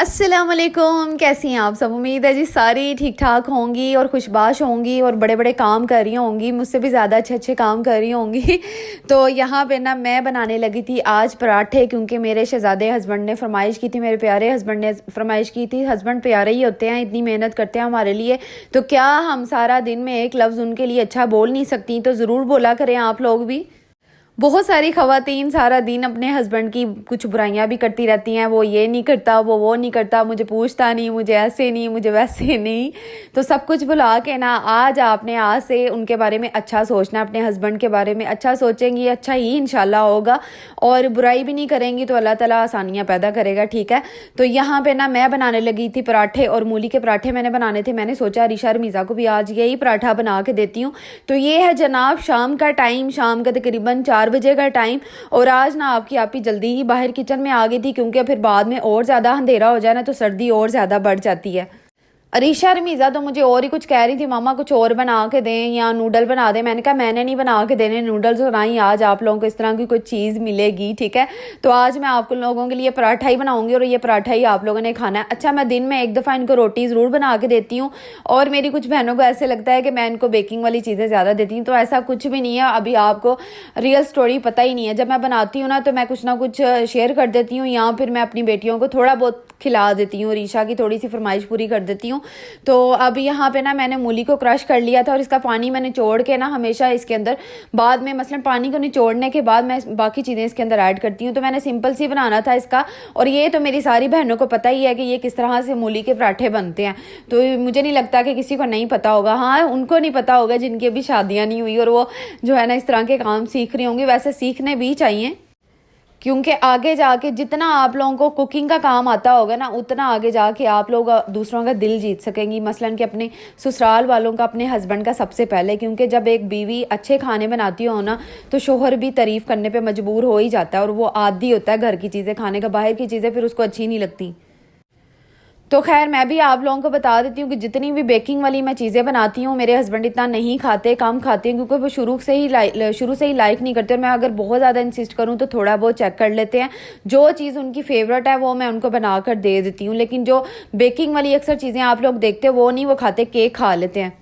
अस्सलामुअलैकुम, कैसी हैं आप सब। उम्मीद है जी सारी ठीक ठाक होंगी और खुशबाश होंगी और बड़े बड़े काम कर रही होंगी, मुझसे भी ज़्यादा अच्छे अच्छे काम कर रही होंगी। तो यहाँ पे ना मैं बनाने लगी थी आज पराठे, क्योंकि मेरे शहज़ादे हस्बैंड ने फरमाइश की थी, मेरे प्यारे हस्बैंड ने फरमाइश की थी। हस्बैंड प्यारे ही होते हैं, इतनी मेहनत करते हैं हमारे लिए, तो क्या हम सारा दिन में एक लफ्ज़ उनके लिए अच्छा बोल नहीं सकती। तो ज़रूर बोला करें आप लोग भी। बहुत सारी ख़वातीन सारा दिन अपने हस्बैंड की कुछ बुराइयां भी करती रहती हैं, वो ये नहीं करता, वो नहीं करता, मुझे पूछता नहीं, मुझे ऐसे नहीं, मुझे वैसे नहीं। तो सब कुछ भुला के ना आज आपने आज से उनके बारे में अच्छा सोचना, अपने हस्बैंड के बारे में अच्छा सोचेंगी, अच्छा ही इंशाल्लाह होगा। और बुराई भी नहीं करेंगी तो अल्लाह ताला आसानियाँ पैदा करेगा। ठीक है, तो यहाँ पे ना मैं बनाने लगी थी पराठे, और मूली के पराठे मैंने बनाने थे। मैंने सोचा रिशा रमीज़ा को भी आज यही पराठा बना के देती हूँ। तो ये है जनाब शाम का टाइम, शाम का तकरीबन 4 बजे का टाइम। और आज ना आपकी आपी जल्दी ही बाहर किचन में आ गई थी, क्योंकि फिर बाद में और ज़्यादा अंधेरा हो जाए ना तो सर्दी और ज़्यादा बढ़ जाती है। अरीशा रमीज़ा तो मुझे और ही कुछ कह रही थी, मामा कुछ और बना के दें या नूडल बना दें। मैंने कहा मैंने नहीं बना के देने नूडल्स, और ना ही आज आप लोगों को इस तरह की कोई चीज़ मिलेगी। ठीक है, तो आज मैं आप लोगों के लिए पराठा ही बनाऊंगी और ये पराठा ही आप लोगों ने खाना है। अच्छा, मैं दिन में एक दफ़ा इनको रोटी ज़रूर बना के देती हूँ, और मेरी कुछ बहनों को ऐसे लगता है कि मैं इनको बेकिंग वाली चीज़ें ज़्यादा देती हूँ, तो ऐसा कुछ भी नहीं है। अभी आपको रियल स्टोरी पता ही नहीं है। जब मैं बनाती हूँ ना तो मैं कुछ ना कुछ शेयर कर देती हूँ, या फिर मैं अपनी बेटियों को थोड़ा बहुत खिला देती हूँ, रीशा की थोड़ी सी फरमाइश पूरी कर देती हूँ। तो अब यहाँ पे ना मैंने मूली को क्रश कर लिया था, और इसका पानी मैंने निचोड़ के ना हमेशा इसके अंदर बाद में, मसलन पानी को निचोड़ने के बाद मैं बाकी चीज़ें इसके अंदर ऐड करती हूँ। तो मैंने सिंपल सी बनाना था इसका, और ये तो मेरी सारी बहनों को पता ही है कि ये किस तरह से मूली के पराठे बनते हैं। तो मुझे नहीं लगता कि किसी को नहीं पता होगा। हाँ, उनको नहीं पता होगा जिनकी अभी शादियाँ नहीं हुई और वो जो है ना इस तरह के काम सीख रही होंगी। वैसे सीखने भी चाहिए, क्योंकि आगे जाके जितना आप लोगों को कुकिंग का काम आता होगा ना, उतना आगे जाके आप लोग दूसरों का दिल जीत सकेंगी। मसलन कि अपने ससुराल वालों का, अपने हस्बैंड का सबसे पहले, क्योंकि जब एक बीवी अच्छे खाने बनाती हो ना तो शोहर भी तारीफ़ करने पे मजबूर हो ही जाता है, और वो आदी होता है घर की चीज़ें खाने का, बाहर की चीज़ें फिर उसको अच्छी नहीं लगती। तो खैर मैं भी आप लोगों को बता देती हूँ कि जितनी भी बेकिंग वाली मैं चीज़ें बनाती हूँ, मेरे हस्बैंड इतना नहीं खाते, कम खाते हैं, क्योंकि वो शुरू से ही लाइक नहीं करते। और मैं अगर बहुत ज़्यादा इंसिस्ट करूँ तो थोड़ा बहुत चेक कर लेते हैं। जो चीज़ उनकी फेवरेट है वो मैं उनको बना कर दे देती हूँ, लेकिन जो बेकिंग वाली अक्सर चीज़ें आप लोग देखते हो वो नहीं, वो खाते, केक खा लेते हैं।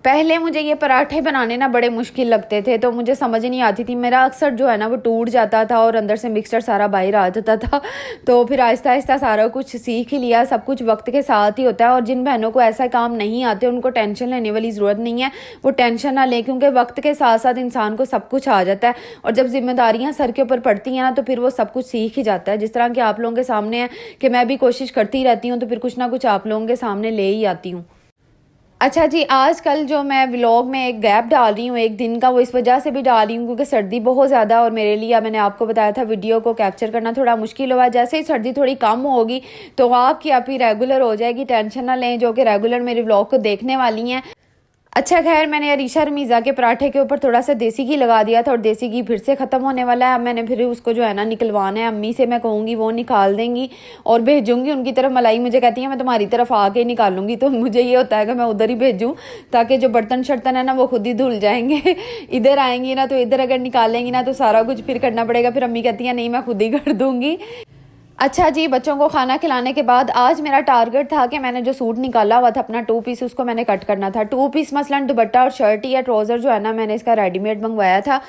पहले मुझे ये पराठे बनाने ना बड़े मुश्किल लगते थे, तो मुझे समझ नहीं आती थी। मेरा अक्सर जो है ना वो टूट जाता था और अंदर से मिक्सचर सारा बाहर आ जाता था। तो फिर आहिस्ता आहिस्ता सारा कुछ सीख ही लिया। सब कुछ वक्त के साथ ही होता है, और जिन बहनों को ऐसा काम नहीं आते उनको टेंशन लेने वाली ज़रूरत नहीं है। वो टेंशन ना लें, क्योंकि वक्त के साथ साथ इंसान को सब कुछ आ जाता है, और जब जिम्मेदारियाँ सर के ऊपर पड़ती हैं ना तो फिर वो सब कुछ सीख ही जाता है। जिस तरह कि आप लोगों के सामने है कि मैं भी कोशिश करती रहती हूँ, तो फिर कुछ ना कुछ आप लोगों के सामने ले ही आती हूँ। अच्छा जी, आजकल जो मैं व्लॉग में एक गैप डाल रही हूँ एक दिन का, वो इस वजह से भी डाल रही हूँ क्योंकि सर्दी बहुत ज़्यादा, और मेरे लिए मैंने आपको बताया था वीडियो को कैप्चर करना थोड़ा मुश्किल हुआ। जैसे ही सर्दी थोड़ी कम होगी तो आपकी आप ही रेगुलर हो जाएगी, टेंशन ना लें, जो कि रेगुलर मेरे व्लॉग को देखने वाली हैं। अच्छा खैर, मैंने अरीशा रमीज़ा के पराठे के ऊपर थोड़ा सा देसी घी लगा दिया था, और देसी घी फिर से ख़त्म होने वाला है। अब मैंने फिर उसको जो है ना निकलवाना है, अम्मी से मैं कहूँगी वो निकाल देंगी और भेजूँगी उनकी तरफ। मलाई मुझे कहती है मैं तुम्हारी तरफ आके ही निकालूंगी, तो मुझे ये होता है कि मैं उधर ही भेजूँ, ताकि जो बर्तन शर्तन है ना वो खुद ही धुल जाएंगे। इधर आएंगी ना तो इधर अगर निकालेंगी ना तो सारा कुछ फिर करना पड़ेगा। फिर अम्मी कहती है नहीं मैं खुद ही कर दूँगी। अच्छा जी, बच्चों को खाना खिलाने के बाद आज मेरा टारगेट था कि मैंने जो सूट निकाला हुआ था अपना 2 पीस, उसको मैंने कट करना था। 2 पीस मसलन दुपट्टा और शर्ट या ट्राउज़र जो है ना मैंने इसका रेडीमेड मंगवाया था,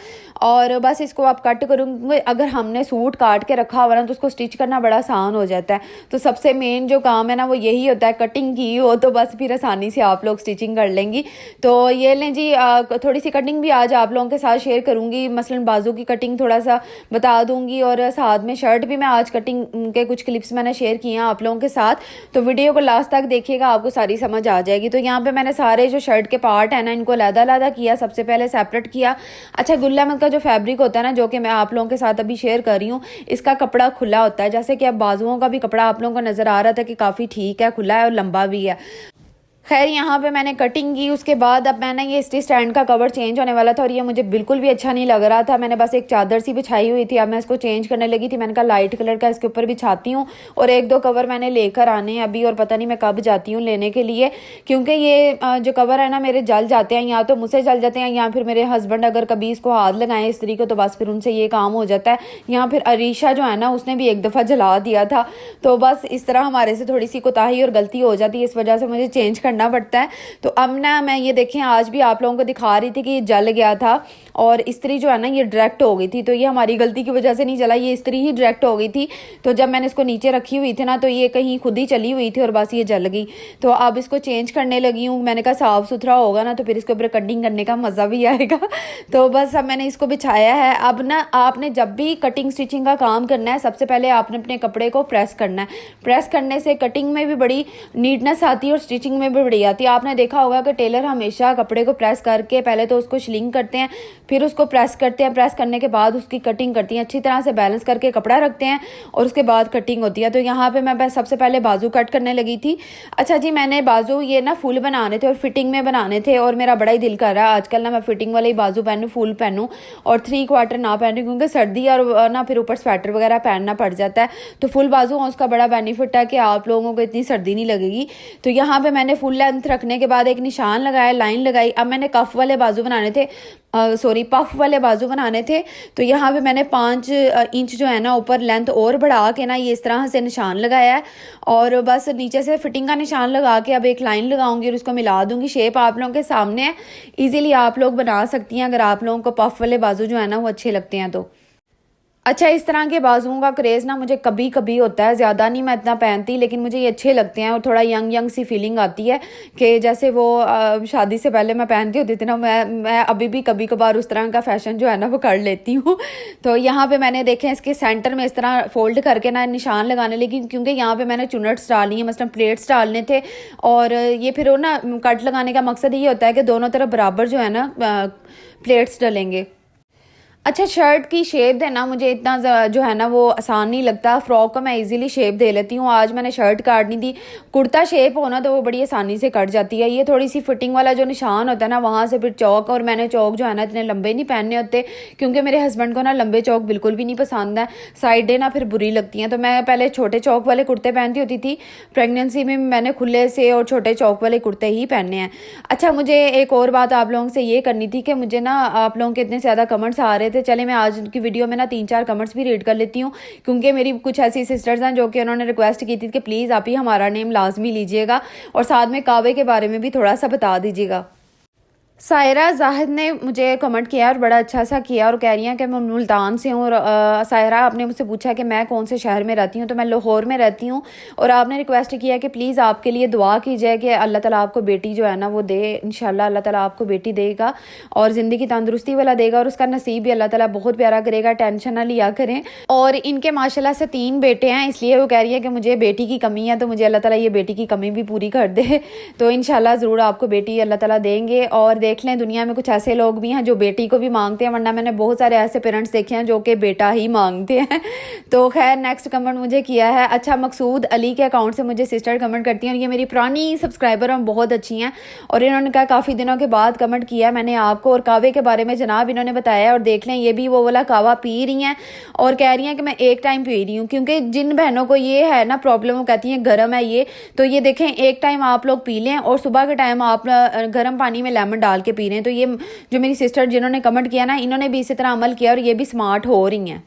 और बस इसको आप कट करूँगी। अगर हमने सूट काट के रखा हुआ ना तो उसको स्टिच करना बड़ा आसान हो जाता है। तो सबसे मेन जो काम है ना वो यही होता है, कटिंग की हो तो बस फिर आसानी से आप लोग स्टिचिंग कर लेंगी। तो ये लें जी, थोड़ी सी कटिंग भी आज आप लोगों के साथ शेयर करूँगी। मसलन बाजू की कटिंग थोड़ा सा बता दूँगी, और साथ में शर्ट भी मैं आज कटिंग के कुछ क्लिप्स मैंने शेयर किए हैं आप लोगों के साथ। तो वीडियो को लास्ट तक देखिएगा, आपको सारी समझ आ जाएगी। तो यहाँ पे मैंने सारे जो शर्ट के पार्ट है ना इनको अलग-अलग किया, सबसे पहले सेपरेट किया। अच्छा, गुल अहमद का जो फैब्रिक होता है ना, जो कि मैं आप लोगों के साथ अभी शेयर कर रही हूँ, इसका कपड़ा खुला होता है। जैसे कि अब बाजुओं का भी कपड़ा आप लोगों को नज़र आ रहा था कि काफ़ी ठीक है, खुला है और लंबा भी है। खैर यहाँ पे मैंने कटिंग की, उसके बाद अब मैंने ये स्टिच स्टैंड का कवर चेंज होने वाला था और ये मुझे बिल्कुल भी अच्छा नहीं लग रहा था। मैंने बस एक चादर सी बिछाई हुई थी, अब मैं इसको चेंज करने लगी थी। मैंने कहा लाइट कलर का इसके ऊपर बिछाती हूँ और एक दो कवर मैंने लेकर आने हैं अभी, और पता नहीं मैं कब जाती हूँ लेने के लिए, क्योंकि ये जो कवर है ना मेरे जल जाते हैं, या तो मुझसे जल जाते हैं या फिर मेरे हस्बैंड अगर कभी इसको हाथ लगाएं इस्त्री को तो बस फिर उनसे ये काम हो जाता है। या फिर अरीशा जो है ना उसने भी एक दफ़ा जला दिया था, तो बस इस तरह हमारे से थोड़ी सी कोताही और गलती हो जाती है, इस वजह से मुझे चेंज करना पड़ता है। तो अब ना मैं ये देखें आज भी आप लोगों को दिखा रही थी कि ये जल गया था और इस्त्री जो है ना ये डायरेक्ट हो गई थी, तो ये हमारी गलती की वजह से नहीं जला, ये इस्त्री ही डायरेक्ट हो गई थी। तो जब मैंने इसको नीचे रखी हुई थी ना तो ये कहीं खुद ही चली हुई थी और बस ये जल गई। तो अब इसको चेंज करने लगी हूँ। मैंने कहा साफ़ सुथरा होगा ना तो फिर इसके ऊपर कटिंग करने का मज़ा भी आएगा। तो बस अब मैंने इसको बिछाया है। अब ना आपने जब भी कटिंग स्टिचिंग का काम करना है सबसे पहले आपने अपने कपड़े को प्रेस करना है। प्रेस करने से कटिंग में भी बड़ी नीटनेस आती है और स्टिचिंग में भी बड़ी आती है। आपने देखा होगा कि टेलर हमेशा कपड़े को प्रेस करके पहले तो उसको श्लिंग करते हैं, फिर उसको प्रेस करते हैं, प्रेस करने के बाद उसकी कटिंग करती हैं, अच्छी तरह से बैलेंस करके कपड़ा रखते हैं और उसके बाद कटिंग होती है। तो यहाँ पे मैं सबसे पहले बाजू कट करने लगी थी। अच्छा जी, मैंने बाजू ये ना फुल बनाने थे और फिटिंग में बनाने थे और मेरा बड़ा ही दिल कर रहा है आजकल ना मैं फिटिंग वाले ही बाजू पहनूँ, फुल पहनूँ और 3/4 ना पहनूँ, क्योंकि सर्दी और ना फिर ऊपर स्वेटर वगैरह पहनना पड़ जाता है। तो फुल बाजू उसका बड़ा बेनिफिट है कि आप लोगों को इतनी सर्दी नहीं लगेगी। तो यहाँ पे मैंने फुल लेंथ रखने के बाद एक निशान लगाया, लाइन लगाई। अब मैंने कफ वाले बाजू बनाने थे, पफ वाले बाजू बनाने थे। तो यहाँ पे मैंने 5 इंच जो है ना ऊपर लेंथ और बढ़ा के ना ये इस तरह से निशान लगाया है और बस नीचे से फिटिंग का निशान लगा के अब एक लाइन लगाऊंगी और उसको मिला दूंगी। शेप आप लोगों के सामने है, इजीली आप लोग बना सकती हैं अगर आप लोगों को पफ वाले बाजू जो है ना वो अच्छे लगते हैं तो। अच्छा, इस तरह के बाजुओं का क्रेज़ ना मुझे कभी कभी होता है, ज़्यादा नहीं मैं इतना पहनती, लेकिन मुझे ये अच्छे लगते हैं और थोड़ा यंग यंग सी फीलिंग आती है कि जैसे वो शादी से पहले मैं पहनती होती थी ना, मैं अभी भी कभी कभार उस तरह का फ़ैशन जो है ना वो कर लेती हूँ। तो यहाँ पे मैंने देखे इसके सेंटर में इस तरह फोल्ड करके ना निशान लगाने लगी, क्योंकि यहाँ पे मैंने चुनट्स डालनी है, मतलब प्लेट्स डालने थे। और ये फिर वो ना कट लगाने का मकसद ये होता है कि दोनों तरफ बराबर जो है ना प्लेट्स डलेंगे। अच्छा, शर्ट की शेप देना मुझे इतना जो है ना वो आसान नहीं लगता। फ्रॉक को मैं इजीली शेप दे लेती हूँ। आज मैंने शर्ट काटनी थी, कुर्ता शेप होना तो वो बड़ी आसानी से कट जाती है। ये थोड़ी सी फिटिंग वाला जो निशान होता है ना वहाँ से फिर चौक, और मैंने चौक जो है ना इतने लंबे नहीं पहनने होते क्योंकि मेरे हस्बैंड को ना लंबे चौक बिल्कुल भी नहीं पसंद है, साइडें ना फिर बुरी लगती हैं। तो मैं पहले छोटे चौक वाले कुर्ते पहनती होती थी, प्रेगनेंसी में मैंने खुले से और छोटे चौक वाले कुर्ते ही पहने हैं। अच्छा, मुझे एक और बात आप लोगों से ये करनी थी कि मुझे ना आप लोगों के इतने ज़्यादा कमेंट्स आ रहे थे, चले मैं आज की वीडियो में ना 3-4 कमेंट्स भी रीड कर लेती हूँ, क्योंकि मेरी कुछ ऐसी सिस्टर्स हैं जो कि उन्होंने रिक्वेस्ट की थी कि प्लीज़ आप ही हमारा नेम लाजमी लीजिएगा और साथ में कावे के बारे में भी थोड़ा सा बता दीजिएगा। सायरा जाहिद ने मुझे कमेंट किया और बड़ा अच्छा सा किया और कह रही हैं कि मैं मुल्तान से हूँ। और सायरा, आपने मुझसे पूछा कि मैं कौन से शहर में रहती हूँ, तो मैं लाहौर में रहती हूँ। और आपने रिक्वेस्ट किया कि प्लीज़ आपके लिए दुआ की जाए कि अल्लाह ताला आपको बेटी जो है ना वो दे, इंशाल्लाह अल्लाह ताला आपको बेटी देगा और ज़िंदगी तंदुरुस्ती वाला देगा और उसका नसीब भी अल्लाह ताला बहुत प्यारा करेगा, टेंशन ना लिया करें। और इनके माशाल्लाह से 3 बेटे हैं, इसलिए वो कह रही है कि मुझे बेटी की कमी है, तो मुझे अल्लाह ताला ये बेटी की कमी भी पूरी कर दे। तो इंशाल्लाह ज़रूर आपको बेटी अल्लाह ताला देंगे। और देख लें, दुनिया में कुछ ऐसे लोग भी हैं जो बेटी को भी मांगते हैं, वरना मैंने बहुत सारे ऐसे पेरेंट्स देखे हैं जो कि बेटा ही मांगते हैं। तो खैर, नेक्स्ट कमेंट मुझे किया है, अच्छा मकसूद अली के अकाउंट से मुझे सिस्टर कमेंट करती हैं और ये मेरी पुरानी सब्सक्राइबर हैं, बहुत अच्छी हैं। और इन्होंने कहा काफ़ी दिनों के बाद कमेंट किया मैंने आपको और कावे के बारे में जनाब इन्होंने बताया। और देख लें, ये भी वो वाला कावा पी रही हैं और कह रही हैं कि मैं एक टाइम पी रही हूँ, क्योंकि जिन बहनों को ये है ना प्रॉब्लम, वो कहती हैं गर्म है ये, तो ये देखें एक टाइम आप लोग पी लें और सुबह के टाइम आप गर्म पानी में लेमन डाल के पी लें। तो ये जो मेरी सिस्टर जिन्होंने कमेंट किया ना, इन्होंने भी इसी तरह अमल किया और ये भी स्मार्ट हो रही हैं।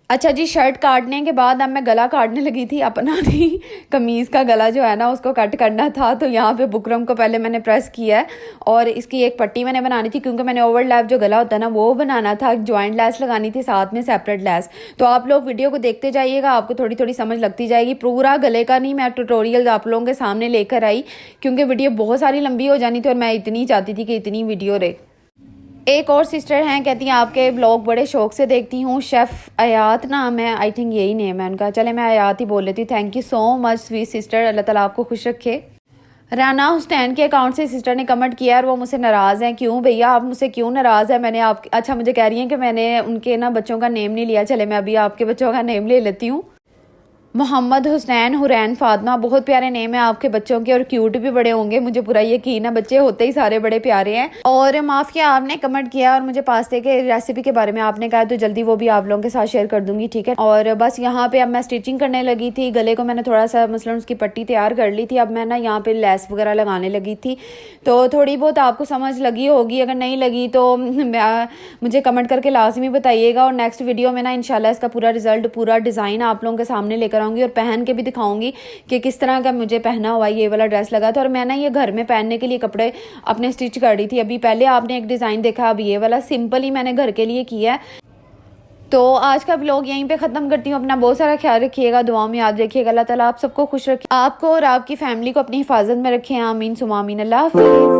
अच्छा जी, शर्ट काटने के बाद अब मैं गला काटने लगी थी अपना ही। कमीज़ का गला जो है ना उसको कट करना था, तो यहाँ पे बुकरम को पहले मैंने प्रेस किया है और इसकी एक पट्टी मैंने बनानी थी, क्योंकि मैंने ओवरलैप जो गला होता है ना वो बनाना था, जॉइंट लेस लगानी थी साथ में सेपरेट लेस। तो आप लोग वीडियो को देखते जाइएगा, आपको थोड़ी थोड़ी समझ लगती जाएगी। पूरा गले का नहीं मैं ट्यूटोरियल आप लोगों के सामने लेकर आई, क्योंकि वीडियो बहुत सारी लंबी हो जानी थी और मैं इतनी चाहती थी कि इतनी वीडियो रहे। एक और सिस्टर हैं, कहती हैं आपके ब्लॉग बड़े शौक से देखती हूँ। शेफ़ अयात नाम है, आई थिंक यही नेम है उनका, चले मैं अयात ही बोल लेती हूँ। Thank you so much sweet sister, Allah ताला आपको खुश रखे। राना हुसैन के अकाउंट से सिस्टर ने कमेंट किया और वो मुझसे नाराज़ हैं। क्यों भैया, आप मुझसे क्यों नाराज़ है? मैंने आप अच्छा, मुझे कह रही हैं कि मैंने उनके ना बच्चों का नेम नहीं लिया। चले मैं अभी आपके बच्चों का नेम ले लेती हूँ। मोहम्मद हुसैन हुरैन फातिमा, बहुत प्यारे नेम है आपके बच्चों के और क्यूट भी बड़े होंगे, मुझे पूरा यकीन है। बच्चे होते ही सारे बड़े प्यारे हैं। और माफ़ किया, आपने कमेंट किया और मुझे पास्ते के रेसिपी के बारे में आपने कहा, तो जल्दी वो भी आप लोगों के साथ शेयर कर दूंगी, ठीक है। और बस यहाँ पे अब मैं स्टिचिंग करने लगी थी। गले को मैंने थोड़ा सा मसलन उसकी पट्टी तैयार कर ली थी। अब मैं ना यहाँ पे लेस वगैरह लगाने लगी थी, तो थोड़ी बहुत आपको समझ लगी होगी। अगर नहीं लगी तो मुझे कमेंट करके लाजमी बताइएगा। और नेक्स्ट वीडियो में ना इंशाल्लाह इसका पूरा रिजल्ट, पूरा डिज़ाइन आप लोगों के सामने लेकर आऊँगी और पहन के भी दिखाऊंगी कि किस तरह का मुझे पहना हुआ ये वाला ड्रेस लगा था। और मैं ना ये घर में पहनने के लिए कपड़े अपने स्टिच कर रही थी। अभी पहले आपने एक डिज़ाइन देखा, अब ये वाला सिंपल ही मैंने घर के लिए किया है। तो आज का व्लॉग यहीं पे ख़त्म करती हूँ। अपना बहुत सारा ख्याल रखिएगा, दुआ में याद रखिएगा। अल्लाह ताला आप सबको खुश रखे, आपको और आपकी फैमिली को अपनी हिफाजत में रखें। आमीन सुमा आमीन। अल्लाह हाफिज़।